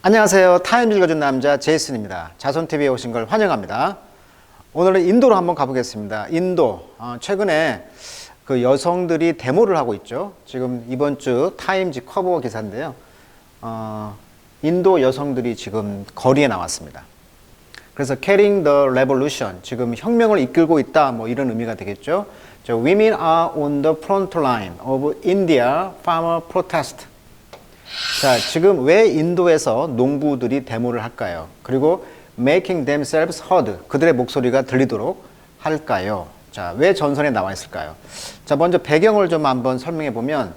안녕하세요. 타임 읽어준 남자 제이슨입니다. 자손TV에 오신 걸 환영합니다. 오늘은 인도로 한번 가보겠습니다. 인도, 최근에 그 여성들이 데모를 하고 있죠. 지금 이번 주 타임지 커버 기사인데요. 인도 여성들이 지금 거리에 나왔습니다. 그래서 Carrying the Revolution, 지금 혁명을 이끌고 있다, 뭐 이런 의미가 되겠죠. Women are on the front line of India farmer protest. 자, 지금 왜 인도에서 농부들이 데모를 할까요? 그리고 making themselves heard, 그들의 목소리가 들리도록 할까요? 자, 왜 전선에 나와 있을까요? 자, 먼저 배경을 좀 한번 설명해 보면,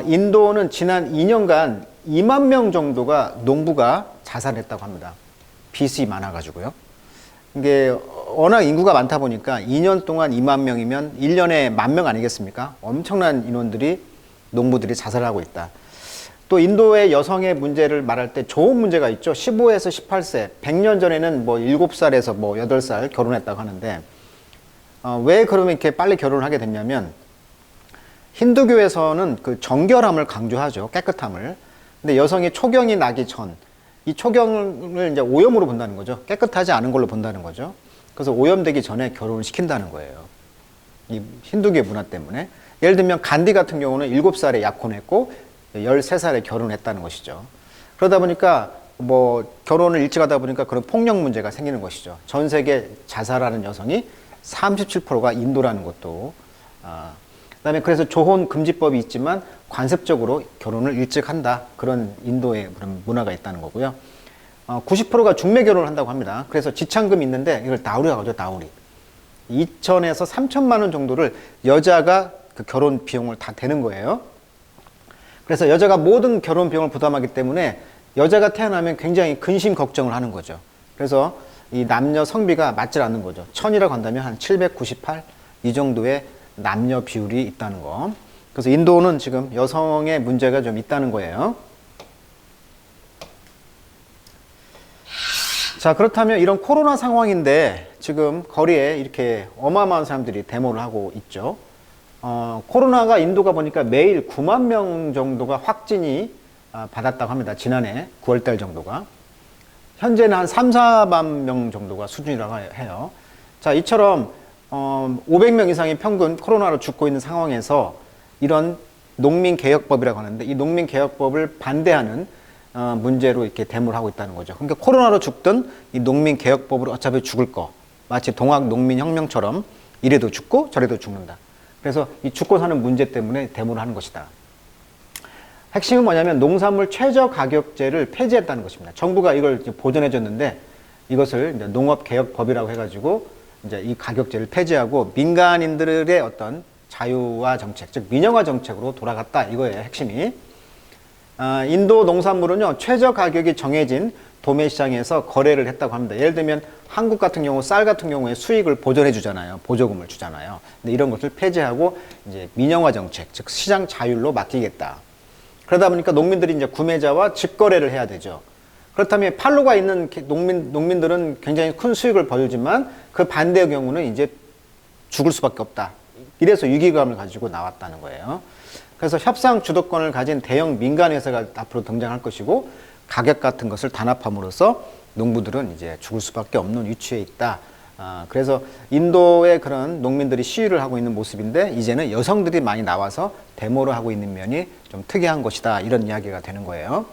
인도는 지난 2년간 2만 명 정도가 농부가 자살했다고 합니다. 빚이 많아가지고요. 이게 워낙 인구가 많다 보니까 2년 동안 2만 명이면 1년에 10,000명 아니겠습니까? 엄청난 인원들이, 농부들이 자살하고 있다. 또 인도의 여성의 문제를 말할 때 좋은 문제가 있죠. 15에서 18세, 100년 전에는 뭐 7살에서 뭐 8살 결혼했다고 하는데, 왜 그러면 이렇게 빨리 결혼을 하게 됐냐면, 힌두교에서는 그 정결함을 강조하죠. 깨끗함을. 근데 여성이 초경이 나기 전, 이 초경을 이제 오염으로 본다는 거죠. 깨끗하지 않은 걸로 본다는 거죠. 그래서 오염되기 전에 결혼을 시킨다는 거예요. 이 힌두교의 문화 때문에. 예를 들면 간디 같은 경우는 7살에 약혼했고 13살에 결혼했다는 것이죠. 그러다 보니까 뭐 결혼을 일찍 하다 보니까 그런 폭력 문제가 생기는 것이죠. 전 세계 자살하는 여성이 37%가 인도라는 것도. 그다음에 그래서 조혼 금지법이 있지만 관습적으로 결혼을 일찍 한다. 그런 인도의 그런 문화가 있다는 거고요. 90%가 중매 결혼을 한다고 합니다. 그래서 지참금이 있는데 이걸 다우리라고 하죠. 다우리. 2천에서 3천만 원 정도를 여자가 그 결혼 비용을 다 대는 거예요. 그래서 여자가 모든 결혼 비용을 부담하기 때문에 여자가 태어나면 굉장히 근심 걱정을 하는 거죠. 그래서 이 남녀 성비가 맞질 않는 거죠. 1000이라고 한다면 한 798 이 정도의 남녀 비율이 있다는 거. 그래서 인도는 지금 여성의 문제가 좀 있다는 거예요. 자, 그렇다면 이런 코로나 상황인데 지금 거리에 이렇게 어마어마한 사람들이 데모를 하고 있죠. 코로나가 인도가 보니까 매일 9만 명 정도가 확진이 받았다고 합니다. 지난해 9월달 정도가. 현재는 한 3, 4만 명 정도가 수준이라고 해요. 자, 이처럼 500명 이상이 평균 코로나로 죽고 있는 상황에서 이런 농민개혁법이라고 하는데 이 농민개혁법을 반대하는 문제로 이렇게 데모를 하고 있다는 거죠. 그러니까 코로나로 죽든 이 농민개혁법으로 어차피 죽을 거. 마치 동학 농민혁명처럼 이래도 죽고 저래도 죽는다. 그래서 이 죽고 사는 문제 때문에 데모를 하는 것이다. 핵심은 뭐냐면 농산물 최저 가격제를 폐지했다는 것입니다. 정부가 이걸 보전해 줬는데 이것을 이제 농업개혁법이라고 해가지고 이제 이 가격제를 폐지하고 민간인들의 어떤 자유화 정책, 즉 민영화 정책으로 돌아갔다. 이거예요, 핵심이. 인도 농산물은요, 최저 가격이 정해진 도매 시장에서 거래를 했다고 합니다. 예를 들면 한국 같은 경우 쌀 같은 경우에 수익을 보전해 주잖아요. 보조금을 주잖아요. 근데 이런 것을 폐지하고 이제 민영화 정책, 즉 시장 자율로 맡기겠다. 그러다 보니까 농민들이 이제 구매자와 직거래를 해야 되죠. 그렇다면 팔로가 있는 농민들은 굉장히 큰 수익을 벌지만 그 반대의 경우는 이제 죽을 수밖에 없다. 이래서 위기감을 가지고 나왔다는 거예요. 그래서 협상 주도권을 가진 대형 민간 회사가 앞으로 등장할 것이고 가격 같은 것을 단합함으로써 농부들은 이제 죽을 수밖에 없는 위치에 있다. 그래서 인도의 그런 농민들이 시위를 하고 있는 모습인데 이제는 여성들이 많이 나와서 데모를 하고 있는 면이 좀 특이한 것이다. 이런 이야기가 되는 거예요.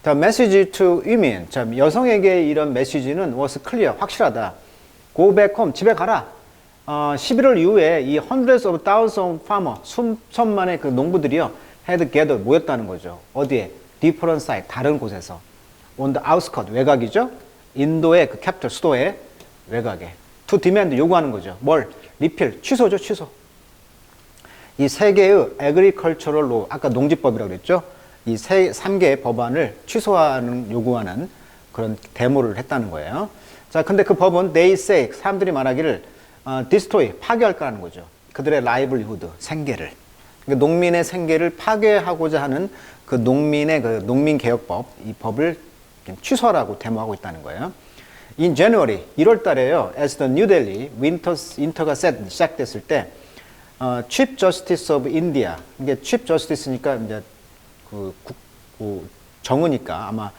The message to women. 자, 여성에게 이런 메시지는 was clear, 확실하다. Go back home, 집에 가라. 11월 이후에 이 hundreds of thousands of farmers, 수천만의 그 농부들이요, had gathered, 모였다는 거죠. 어디에? different side, 다른 곳에서. on the outskirts, 외곽이죠. 인도의 그 캐피털, 수도의 외곽에. to demand, 요구하는 거죠. 뭘? repeal, 취소죠, 취소. 이 세 개의 agricultural law, 아까 농지법이라고 그랬죠. 이 3개의 법안을 취소하는, 요구하는 그런 데모를 했다는 거예요. 자, 근데 그 법은 they say, 사람들이 말하기를 destroy, 파괴할까라는 거죠. 그들의 livelihood, 생계를. 그러니까 농민의 생계를 파괴하고자 하는 그 농민의 그 농민개혁법, 이 법을 취소하라고 데모하고 있다는 거예요. In January, 1월 달에요. As the New Delhi winter가 시작됐을 때, Chief Justice of India, 이게 Chief Justice니까 이제 그 정의니까 아마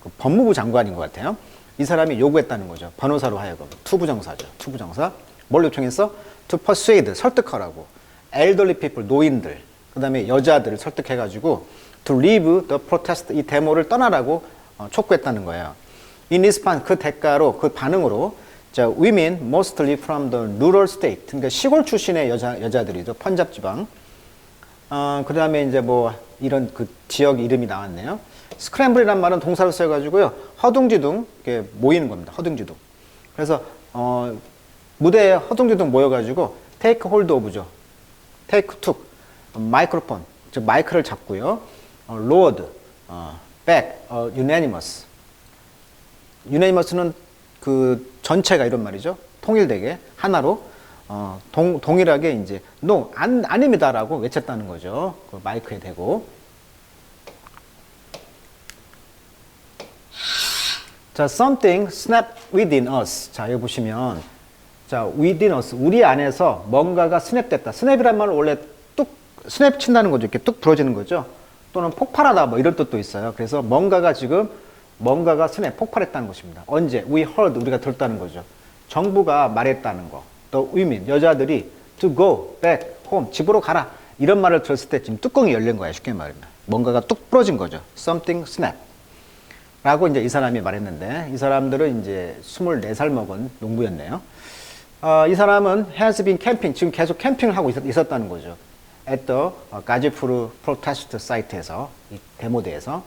그 법무부 장관인 것 같아요. 이 사람이 요구했다는 거죠. 변호사로 하여금. 투부정사죠. 투부정사. 뭘 요청했어? To persuade, 설득하라고. elderly people, 노인들. 그 다음에 여자들을 설득해가지고 to leave the protest, 이 데모를 떠나라고 촉구했다는 거예요. In response, 그 대가로, 그 반응으로 자, women mostly from the rural state, 그러니까 시골 출신의 여자들이죠. 펀잡 지방. 그 다음에 이제 뭐 이런 그 지역 이름이 나왔네요. 스크램블이란 말은 동사로 써가지고요. 허둥지둥 이렇게 모이는 겁니다. 허둥지둥. 그래서 무대에 허둥지둥 모여가지고 take hold of죠. take took 마이크로폰, 즉 마이크를 잡고요. lowered, back, unanimous. unanimous는 그 전체가 이런 말이죠. 통일되게 하나로 동일하게 이제 no 아닙니다라고 외쳤다는 거죠. 그 마이크에 대고. 자, something snap within us. 자, 여기 보시면 자, within us, 우리 안에서 뭔가가 스냅됐다. 스냅이란 말은 원래 뚝 스냅 친다는 거죠. 이렇게 뚝 부러지는 거죠. 또는 폭발하다 뭐 이런 뜻도 있어요. 그래서 뭔가가 스냅 폭발했다는 것입니다. 언제? We heard, 우리가 들었다는 거죠. 정부가 말했다는 거. 또 women, 여자들이 to go back home, 집으로 가라. 이런 말을 들었을 때 지금 뚜껑이 열린 거예요. 쉽게 말하면. 뭔가가 뚝 부러진 거죠. Something snap. 라고 이제 이 사람이 말했는데, 이 사람들은 이제 24살 먹은 농부였네요. 이 사람은 has been camping, 지금 계속 캠핑을 하고 있었다는 거죠. at the 가지푸르 protest site에서, 이 데모대에서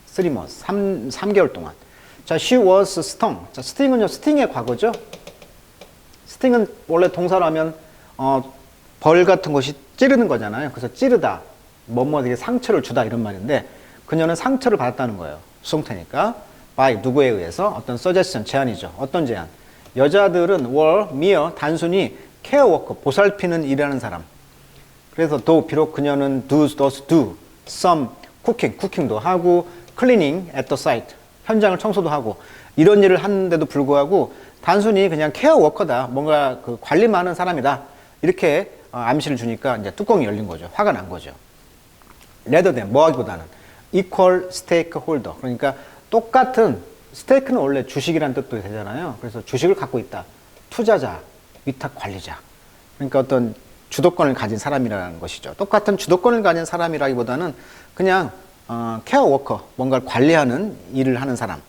3 months, 3개월 동안. 자, she was stung. 자, sting은요, sting의 과거죠. sting은 원래 동사로 하면 벌 같은 것이 찌르는 거잖아요. 그래서 찌르다, 뭐뭐에게 상처를 주다 이런 말인데, 그녀는 상처를 받았다는 거예요. 수동태니까. by 누구에 의해서 어떤 suggestion, 제안이죠. 어떤 제안? 여자들은 were mere 단순히 care worker, 보살피는 일하는 사람. 그래서 비록 그녀는 does do some cooking도 하고 cleaning at the site, 현장을 청소도 하고 이런 일을 하는데도 불구하고 단순히 그냥 케어 워커다, 뭔가 그 관리만 하는 사람이다, 이렇게 암시를 주니까 이제 뚜껑이 열린 거죠. 화가 난 거죠. rather than, 뭐하기보다는 equal stakeholder, 그러니까 똑같은, 스테이크는 원래 주식이라는 뜻도 되잖아요. 그래서 주식을 갖고 있다, 투자자, 위탁 관리자, 그러니까 어떤 주도권을 가진 사람이라는 것이죠. 똑같은 주도권을 가진 사람이라기보다는 그냥 케어 워커, 뭔가를 관리하는 일을 하는 사람,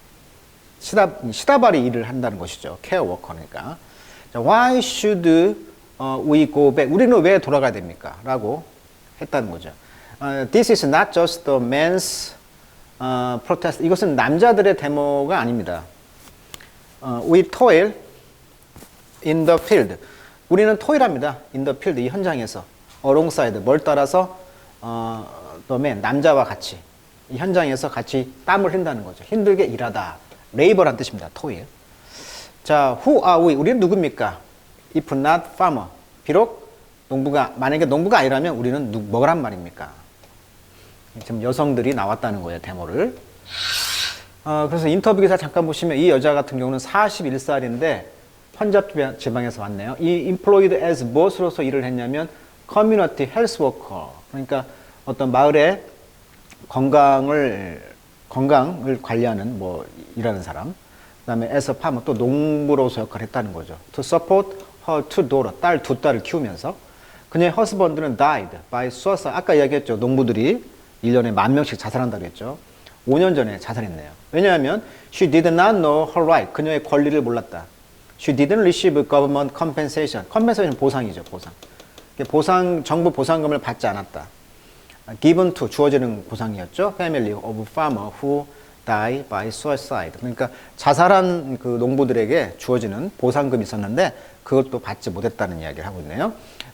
시다발이 일을 한다는 것이죠. 케어 워커니까. Why should we go back? 우리는 왜 돌아가야 됩니까? 라고 했다는 거죠. This is not just the men's protest. 이것은 남자들의 데모가 아닙니다. We toil in the field. 우리는 토일합니다. in the field, 이 현장에서. alongside, 뭘 따라서? the men, 남자와 같이. 이 현장에서 같이 땀을 흘린다는 거죠. 힘들게 일하다. labor란 뜻입니다. 토일. 자, who are we? 우리는 누굽니까? if not farmer. 비록 만약에 농부가 아니라면 우리는 뭐란 말입니까? 지금 여성들이 나왔다는 거예요, 데모를. 그래서 인터뷰 기사 잠깐 보시면 이 여자 같은 경우는 41살인데 펀잡 지방에서 왔네요. 이 employed as 무엇으로서 일을 했냐면 community health worker. 그러니까 어떤 마을의 건강을 관리하는 일하는 사람. 그다음에 as a farmer, 또 농부로서 역할을 했다는 거죠. To support her two daughter, 두 딸을 키우면서 그녀의 husband는 died by suicide. 아까 이야기했죠. 농부들이 1년에 10,000명씩 자살한다고 했죠. 5년 전에 자살했네요. 왜냐하면 she did not know her right. 그녀의 권리를 몰랐다. She didn't receive government compensation. compensation 보상이죠. 보상. 정부 보상금을 받지 않았다. given to, 주어지는 보상이었죠. family of farmer who die by suicide. 그러니까 자살한 그 농부들에게 주어지는 보상금이 있었는데 그것도 받지 못했다는 이야기를 하고 있네요.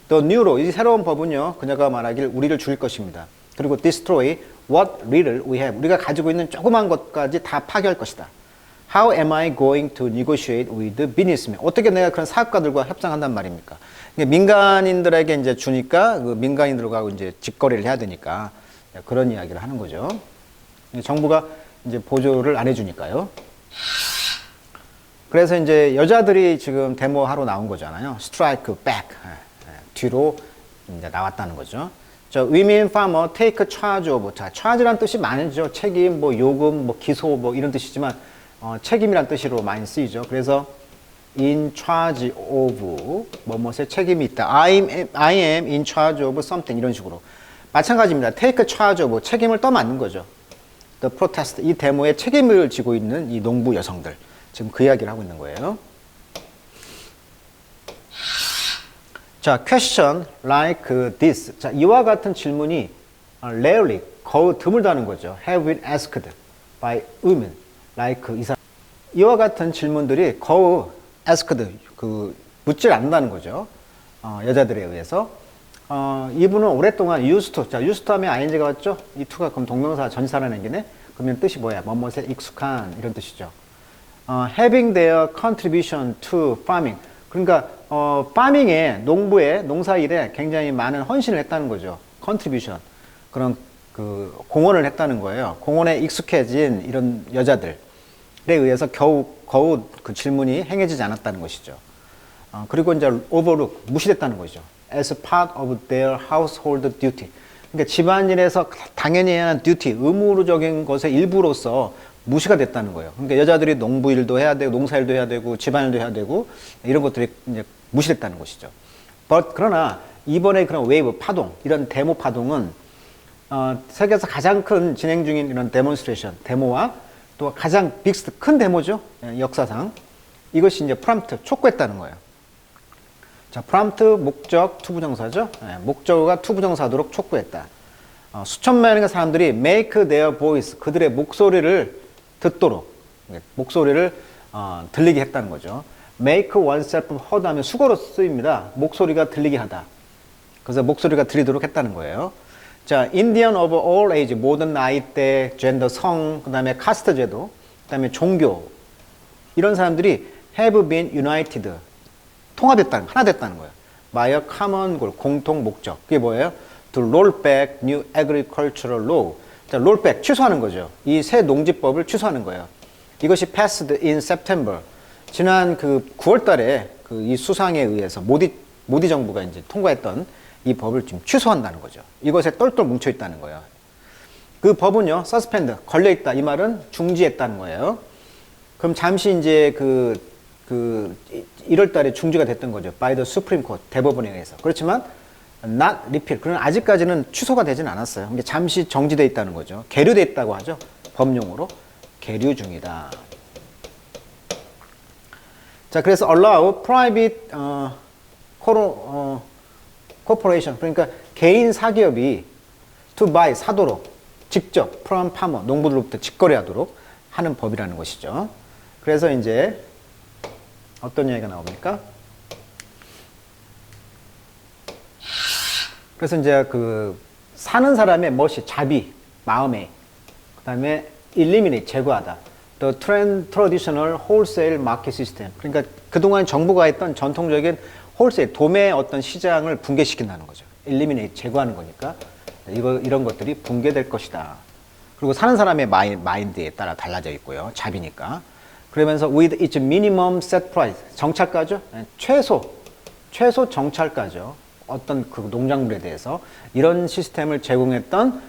The new law, 이 새로운 법은요, 그녀가 말하길 우리를 죽일 것입니다. 그리고 destroy what little we have. 우리가 가지고 있는 조그만 것까지 다 파괴할 것이다. How am I going to negotiate with businessmen? 어떻게 내가 그런 사업가들과 협상한단 말입니까? 민간인들에게 이제 주니까 그 민간인들과 이제 직거래를 해야 되니까 그런 이야기를 하는 거죠. 정부가 이제 보조를 안 해주니까요. 그래서 이제 여자들이 지금 데모하러 나온 거잖아요. Strike back. 뒤로 이제 나왔다는 거죠. 저 women farmer take charge of. 자, charge란 뜻이 많죠. 책임, 뭐 요금, 뭐 기소, 뭐 이런 뜻이지만 책임이란 뜻으로 많이 쓰이죠. 그래서 in charge of 뭐뭐의 책임이 있다. I am in charge of something 이런 식으로. 마찬가지입니다. take charge of 책임을 떠맡는 거죠. The protest 이 데모에 책임을 지고 있는 이 농부 여성들. 지금 그 이야기를 하고 있는 거예요. 자, question like this. 자, 이와 같은 질문이 rarely, 거의 드물다는 거죠. have been asked by women like 이 사람. 이와 같은 질문들이 거의 asked, 묻질 않는다는 거죠. 여자들에 의해서. 이분은 오랫동안 used to. 자, used to 하면 ing가 왔죠? 이 to가 그럼 동명사 전치사라는 얘기네? 그러면 뜻이 뭐야? 뭐뭐에 익숙한 이런 뜻이죠. having their contribution to farming. 그러니까 파밍에 농부의 농사일에 굉장히 많은 헌신을 했다는 거죠. contribution 그런 공헌을 했다는 거예요. 공헌에 익숙해진 이런 여자들에 의해서 거우 그 질문이 행해지지 않았다는 것이죠. 그리고 이제 overlook 무시됐다는 거죠. as part of their household duty. 그러니까 집안일에서 당연히 해야 하는 duty 의무적인 것의 일부로서 무시가 됐다는 거예요. 그러니까 여자들이 농부 일도 해야 되고, 농사일도 해야 되고, 집안일도 해야 되고, 이런 것들이 이제 무시됐다는 것이죠. 그러나 이번에 그런 웨이브 파동, 이런 데모 파동은 세계에서 가장 큰 진행 중인 이런 데몬스트레이션, 데모와 또 가장 빅스트 큰 데모죠. 역사상. 이것이 이제 프람프트, 촉구했다는 거예요. 자, 프람프트 목적 투부정사죠. 목적어가 투부정사도록 촉구했다. 수천 명의 사람들이 make their voice, 그들의 목소리를 듣도록, 목소리를 들리게 했다는 거죠. make oneself heard 하면 수거로 쓰입니다. 목소리가 들리게 하다. 그래서 목소리가 들리도록 했다는 거예요. 자, Indian of all age, 모든 나이대, 젠더, 성, 그 다음에 카스트 제도, 그 다음에 종교, 이런 사람들이 have been united, 통합했다는, 하나 됐다는 거예요. by a common goal, 공통 목적. 그게 뭐예요? To roll back new agricultural law. 자, roll back, 취소하는 거죠. 이 새 농지법을 취소하는 거예요. 이것이 passed in September. 지난 9월 달에 이 수상에 의해서 모디 정부가 이제 통과했던 이 법을 지금 취소한다는 거죠. 이것에 똘똘 뭉쳐 있다는 거예요. 그 법은요, suspend, 걸려 있다. 이 말은 중지했다는 거예요. 그럼 잠시 이제 1월 달에 중지가 됐던 거죠. by the Supreme Court, 대법원에 의해서. 그렇지만 not repeal. 그러나 아직까지는 취소가 되진 않았어요. 이게 잠시 정지되어 있다는 거죠. 계류되어 있다고 하죠. 법용어로. 계류 중이다. 자, 그래서 allow private corporation. 그러니까 개인 사기업이 to buy, 사도록, 직접 from farmer, 농부들로부터 직거래하도록 하는 법이라는 것이죠. 그래서 이제 어떤 이야기가 나옵니까? 그래서 이제 사는 사람의 멋이, 자비, 마음에, 그 다음에 eliminate, 제거하다. The traditional wholesale market system. 그러니까 그동안 정부가 했던 전통적인 홀세일, 도매 어떤 시장을 붕괴시킨다는 거죠. eliminate, 제거하는 거니까. 이런 것들이 붕괴될 것이다. 그리고 사는 사람의 마인드에 따라 달라져 있고요. 자비니까. 그러면서 with its minimum set price, 정찰가죠. 최소 정찰가죠. 어떤 농작물에 대해서 이런 시스템을 제공했던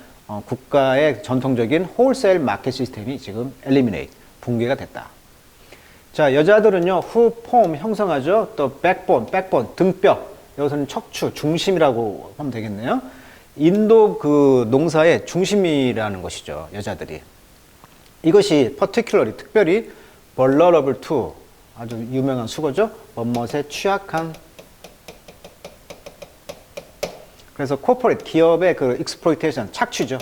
국가의 전통적인 홀세일 마켓 시스템이 지금 eliminate, 붕괴가 됐다. 자, 여자들은요, who form, 형성하죠. 또 backbone, 등뼈. 여기서는 척추, 중심이라고 하면 되겠네요. 인도 농사의 중심이라는 것이죠. 여자들이. 이것이 particularly, 특별히 vulnerable to, 아주 유명한 수거죠. 뭐뭇에 취약한. 그래서 corporate, 기업의 exploitation, 착취죠.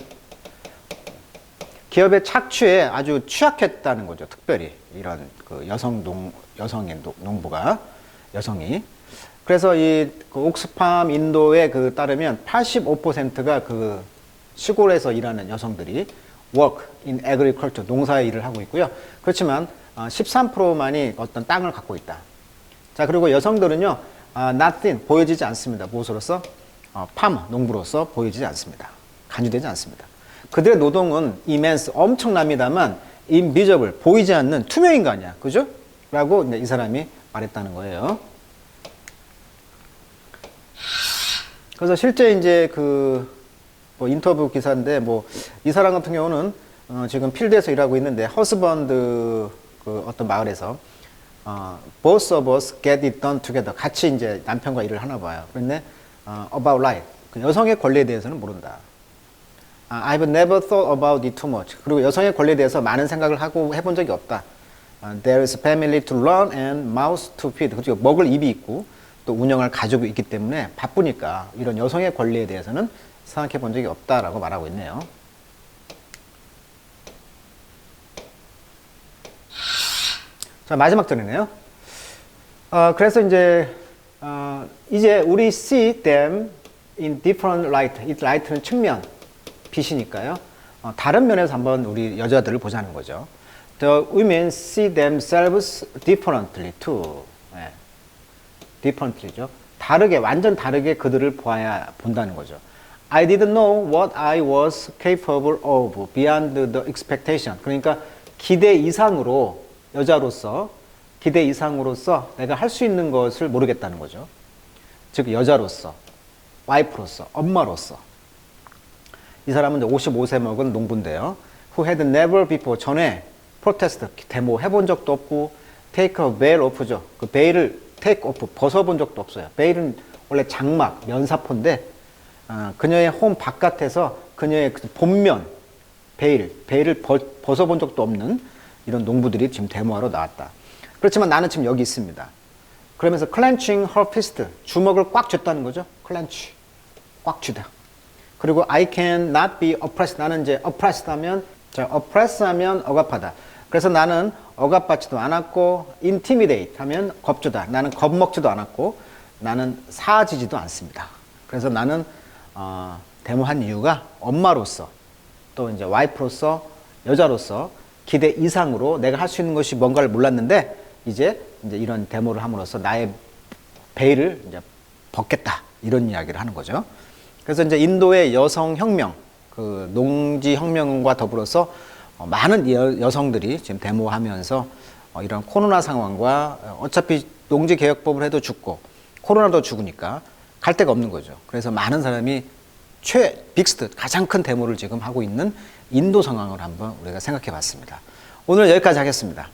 기업의 착취에 아주 취약했다는 거죠. 특별히 이런 여성의 농부가, 여성이. 그래서 옥스팜 인도에 따르면 85%가 시골에서 일하는 여성들이 work in agriculture, 농사의 일을 하고 있고요. 그렇지만 13%만이 어떤 땅을 갖고 있다. 자, 그리고 여성들은요, nothing, 보여지지 않습니다. 무엇으로서? farmer, 농부로서 보여지지 않습니다. 간주되지 않습니다. 그들의 노동은 immense, 엄청납니다만 invisible, 보이지 않는 투명 인간이야. 그죠? 라고 이 사람이 말했다는 거예요. 그래서 실제 이제 뭐 인터뷰 기사인데 뭐 이 사람 같은 경우는 지금 필드에서 일하고 있는데 허스번드 그 어떤 마을에서 both of us get it done together 같이 이제 남편과 일을 하나 봐요. 그런데 about life 그 여성의 권리에 대해서는 모른다. I've never thought about it too much. 그리고 여성의 권리에 대해서 많은 생각을 하고 해본 적이 없다. There is family to run and mouth to feed. 그리고 먹을 입이 있고 또 운영할 가족이 있기 때문에 바쁘니까 이런 여성의 권리에 대해서는 생각해 본 적이 없다라고 말하고 있네요. 자, 마지막 절이네요. 그래서 이제 우리 see them in different light. 이 light는 측면, 빛이니까요. 다른 면에서 한번 우리 여자들을 보자는 거죠. The women see themselves differently too. 네. differently죠. 다르게, 완전 다르게 그들을 본다는 거죠. I didn't know what I was capable of beyond the expectation. 그러니까 기대 이상으로 여자로서 기대 이상으로서 내가 할 수 있는 것을 모르겠다는 거죠. 즉 여자로서, 와이프로서, 엄마로서. 이 사람은 55세 먹은 농부인데요. Who had never before 전에 프로테스트 데모 해본 적도 없고 take a veil off죠. 그 베일을 take off 벗어본 적도 없어요. 베일은 원래 장막, 면사포인데 그녀의 홈 바깥에서 그녀의 본면 베일을 벗어본 적도 없는 이런 농부들이 지금 데모하러 나왔다. 그렇지만 나는 지금 여기 있습니다. 그러면서 clenching her fist, 주먹을 꽉 쥐었다는 거죠. clench, 꽉 쥐다. 그리고 I cannot be oppressed. 나는 이제 oppressed 하면, oppress 하면 억압하다. 그래서 나는 억압받지도 않았고, intimidate 하면 겁주다. 나는 겁먹지도 않았고, 나는 사지지도 않습니다. 그래서 나는 데모한 이유가 엄마로서, 또 이제 와이프로서, 여자로서 기대 이상으로 내가 할 수 있는 것이 뭔가를 몰랐는데, 이제 이런 데모를 함으로써 나의 베일을 이제 벗겠다. 이런 이야기를 하는 거죠. 그래서 이제 인도의 여성혁명, 그 농지혁명과 더불어서 많은 여성들이 지금 데모하면서 이런 코로나 상황과 어차피 농지개혁법을 해도 죽고 코로나도 죽으니까 갈 데가 없는 거죠. 그래서 많은 사람이 빅스트, 가장 큰 데모를 지금 하고 있는 인도 상황을 한번 우리가 생각해 봤습니다. 오늘 여기까지 하겠습니다.